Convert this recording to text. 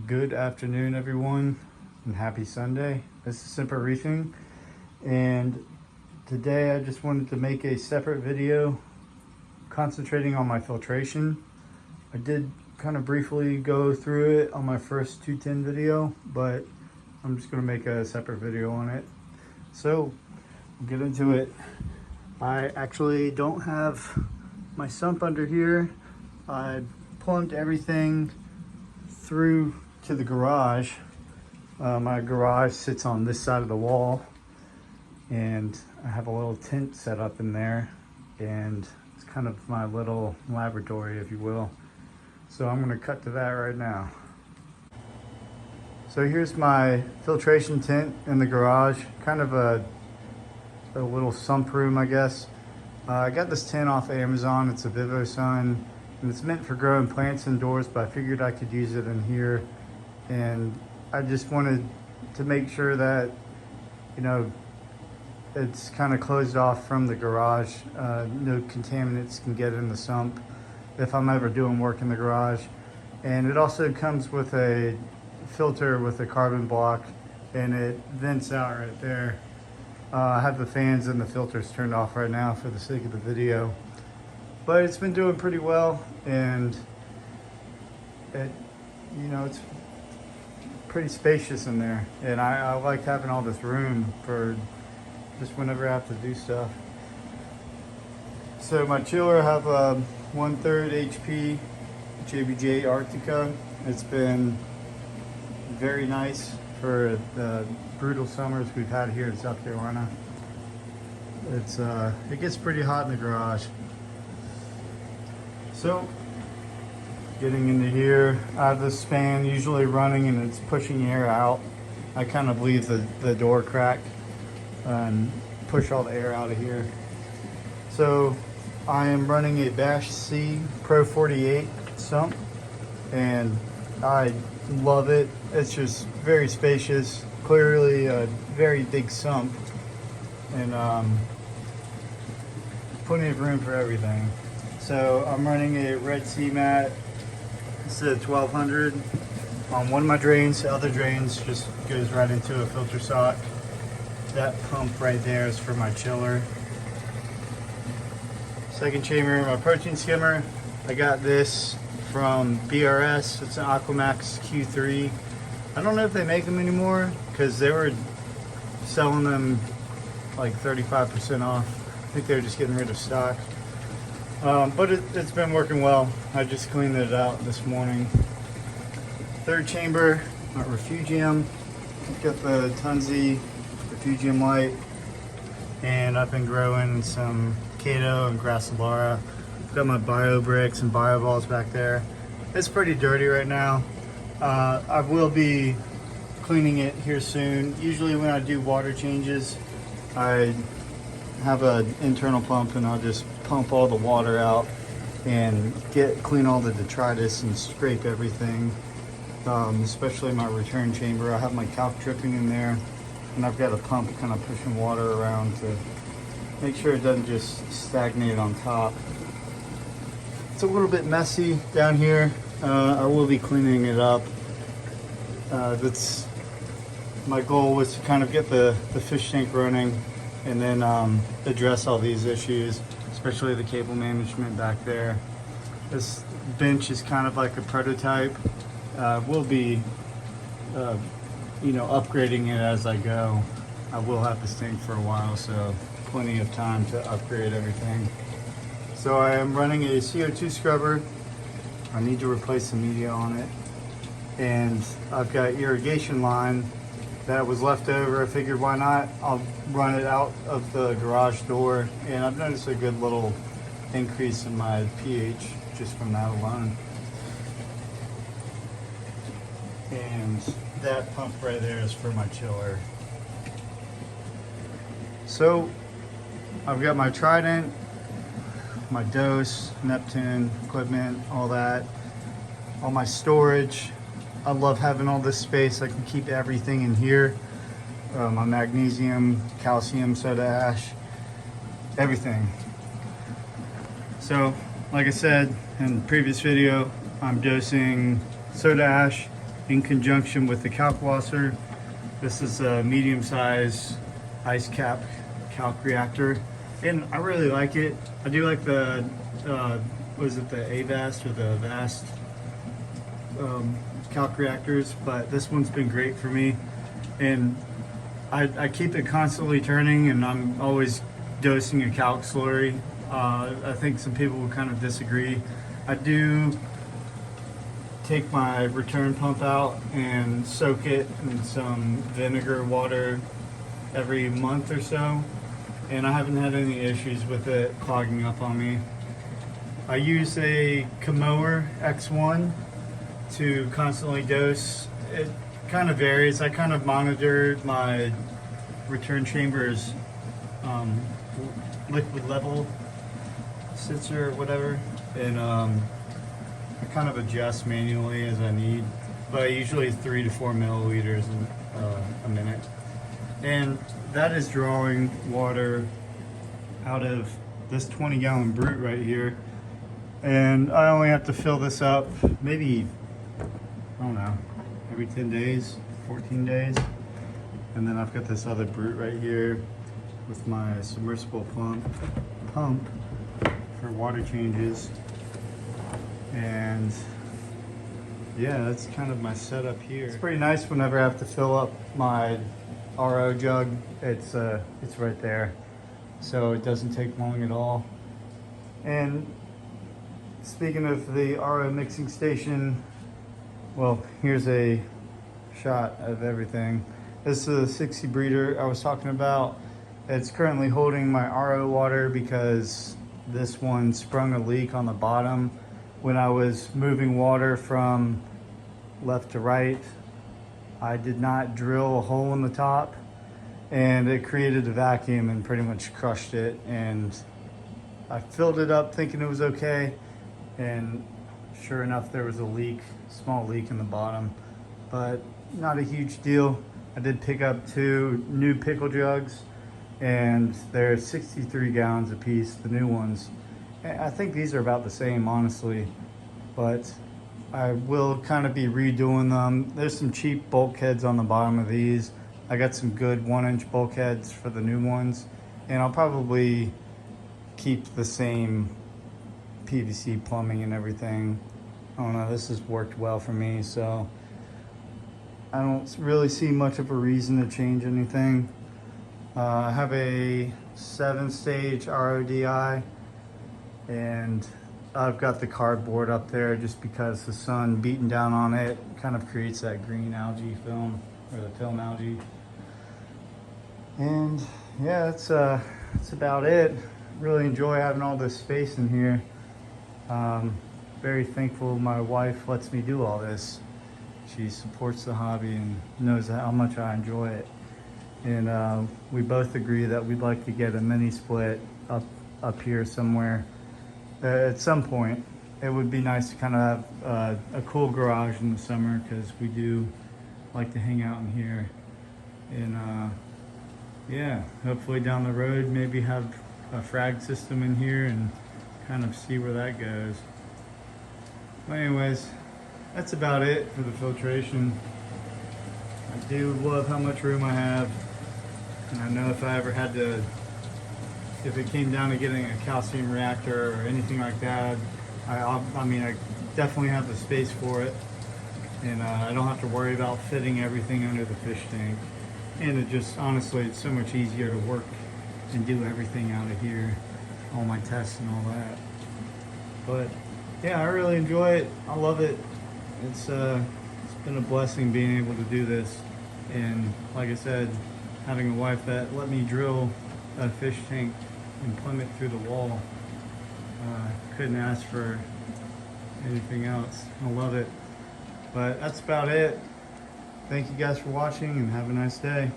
Good afternoon, everyone, and happy Sunday. This is Semper.Reefing, and today I just wanted to make a separate video concentrating on my filtration. I did kind of briefly go through it on my first 210 video, but I'm just going to make a separate video on it. So we'll get into it. I actually don't have my sump under here. I plumbed everything through to the garage. My garage sits on this side of the wall, and I have a little tent set up in there, and it's kind of my little laboratory, if you will. So I'm going to cut to that right now. So here's my filtration tent in the garage, kind of a little sump room, I guess. I got this tent off Amazon. It's a Vivo Sun, and it's meant for growing plants indoors, but I figured I could use it in here. And I just wanted to make sure that, you know, it's kind of closed off from the garage. No contaminants can get in the sump if I'm ever doing work in the garage. And it also comes with a filter with a carbon block, and it vents out right there. I have the fans and the filters turned off right now for the sake of the video, but it's been doing pretty well, and it's pretty spacious in there, and I like having all this room for just whenever I have to do stuff. So my chiller, I have a 1/3 HP JBJ Arctica. It's been very nice for the brutal summers we've had here in South Carolina. It gets pretty hot in the garage. So getting into here, I have this fan usually running and it's pushing air out. I kind of leave the door crack and push all the air out of here. So I am running a Bash C Pro 48 sump, and I love it. It's just very spacious, clearly a very big sump, and plenty of room for everything. So I'm running a Red Sea mat. This is a 1200 on one of my drains. The other drains just goes right into a filter sock. That pump right there is for my chiller. Second chamber, my protein skimmer. I got this from BRS. It's an Aquamax Q3. I don't know if they make them anymore because they were selling them like 35% off. I think they were just getting rid of stock. But it's been working well. I just cleaned it out this morning. Third chamber, my refugium. Got the Tunzi refugium light, and I've been growing some Cato and Grassolara. Got my bio bricks and bio balls back there. It's pretty dirty right now. I will be cleaning it here soon. Usually when I do water changes, I have an internal pump, and I'll just pump all the water out and clean all the detritus and scrape everything, especially my return chamber. I have my calc dripping in there, and I've got a pump kind of pushing water around to make sure it doesn't just stagnate on top. It's a little bit messy down here. I will be cleaning it up. That's my goal, was to kind of get the fish tank running, and then address all these issues, especially the cable management back there. This bench is kind of like a prototype. We'll be upgrading it as I go. I will have this thing for a while, so plenty of time to upgrade everything. So I am running a CO2 scrubber. I need to replace the media on it, and I've got irrigation line that was left over. I figured, why not? I'll run it out of the garage door, and I've noticed a good little increase in my pH just from that alone. And that pump right there is for my chiller. So I've got my Trident, my Dose, Neptune equipment, all that, all my storage. I love having all this space. I can keep everything in here. My magnesium, calcium, soda ash, everything. So, like I said in the previous video, I'm dosing soda ash in conjunction with the calc washer. This is a medium-sized ice cap calc reactor, and I really like it. I do like the was it the Avast or the Vast calc reactors, but this one's been great for me, and I keep it constantly turning, and I'm always dosing a calc slurry. I think some people will kind of disagree. I do take my return pump out and soak it in some vinegar water every month or so, and I haven't had any issues with it clogging up on me. I use a Chemower X1 to constantly dose. It kind of varies. I kind of monitor my return chamber's liquid level sensor or whatever, and I kind of adjust manually as I need, but usually 3 to 4 milliliters a minute. And that is drawing water out of this 20-gallon brute right here, and I only have to fill this up maybe, I don't know, every 10 days, 14 days. And then I've got this other brute right here with my submersible pump for water changes. And yeah, that's kind of my setup here. It's pretty nice whenever I have to fill up my RO jug. It's right there, so it doesn't take long at all. And speaking of the RO mixing station, well, here's a shot of everything. This is the 60 breeder I was talking about. It's currently holding my RO water because this one sprung a leak on the bottom when I was moving water from left to right. I did not drill a hole in the top, and it created a vacuum and pretty much crushed it. And I filled it up thinking it was okay, and sure enough, there was a leak, small leak in the bottom, but not a huge deal. I did pick up 2 new pickle jugs, and they're 63 gallons a piece, the new ones. I think these are about the same, honestly, but I will kind of be redoing them. There's some cheap bulkheads on the bottom of these. I got some good 1-inch bulkheads for the new ones, and I'll probably keep the same PVC plumbing and everything. I don't know, this has worked well for me, so I don't really see much of a reason to change anything. I have a 7-stage RODI, and I've got the cardboard up there just because the sun beating down on it kind of creates that green algae film, or the film algae. And yeah, that's about it. Really enjoy having all this space in here. Very thankful my wife lets me do all this. She supports the hobby and knows how much I enjoy it. And we both agree that we'd like to get a mini split up here somewhere at some point. It would be nice to kind of have a cool garage in the summer, because we do like to hang out in here. And yeah, hopefully down the road maybe have a frag system in here and kind of see where that goes. But anyways, that's about it for the filtration. I do love how much room I have, and I know if I ever had to, if it came down to getting a calcium reactor or anything like that, I mean, I definitely have the space for it, and I don't have to worry about fitting everything under the fish tank. And it just, honestly, it's so much easier to work and do everything out of here, all my tests and all that. But yeah, I really enjoy it. I love it. It's been a blessing being able to do this, and like I said, having a wife that let me drill a fish tank and plumb it through the wall. Couldn't ask for anything else. I love it. But that's about it. Thank you guys for watching, and have a nice day.